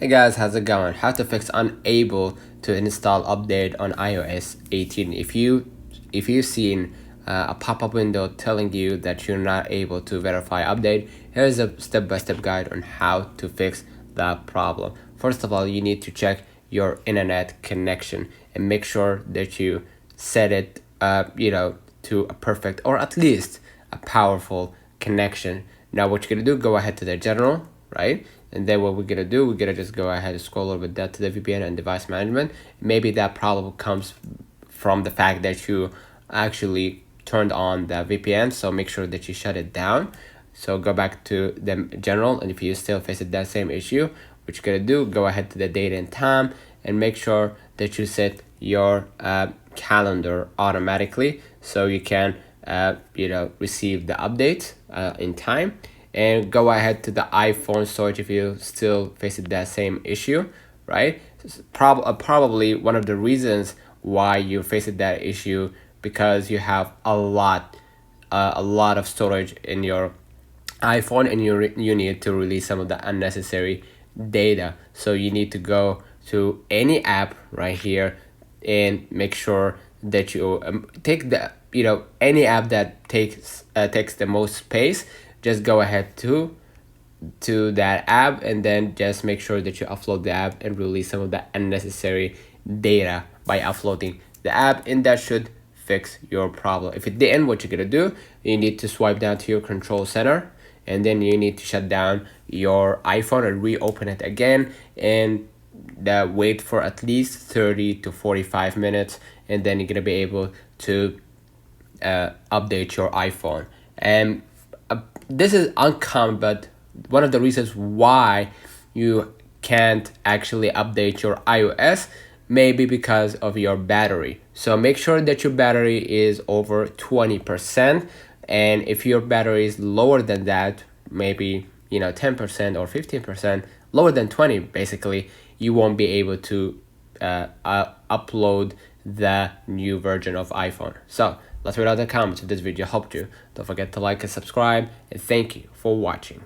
Hey guys, how's it going? How to fix unable to install update on iOS 18. If you've seen a pop-up window telling you that you're not able to verify update, here's a step-by-step guide on how to fix that problem. First of all, you need to check your internet connection and make sure that you set it to a perfect or at least a powerful connection. Now what you're gonna do, go ahead to the general, right? And then what we're gonna do, we're gonna just go ahead and scroll over that to the VPN and device management. Maybe that problem comes from the fact that you actually turned on the VPN, so make sure that you shut it down. So go back to the general, and if you still face that same issue, what you're gonna do, go ahead to the date and time and make sure that you set your calendar automatically so you can receive the update in time. And go ahead to the iPhone storage if you still facing that same issue, right? Probably one of the reasons why you're facing that issue because you have a lot of storage in your iPhone and you need to release some of the unnecessary data. So you need to go to any app right here and make sure that you take the any app that takes the most space. Just go ahead to that app and then just make sure that you upload the app and release some of the unnecessary data by uploading the app, and that should fix your problem. If it didn't, what you're gonna do, you need to swipe down to your control center and then you need to shut down your iPhone and reopen it again and wait for at least 30 to 45 minutes, and then you're gonna be able to update your iPhone. And this is uncommon, but one of the reasons why you can't actually update your iOS may be because of your battery. So make sure that your battery is over 20%, and if your battery is lower than that, maybe 10% or 15%, lower than 20 basically, you won't be able to upload the new version of iPhone. So let's read out the comments if this video helped you. Don't forget to like and subscribe, and thank you for watching.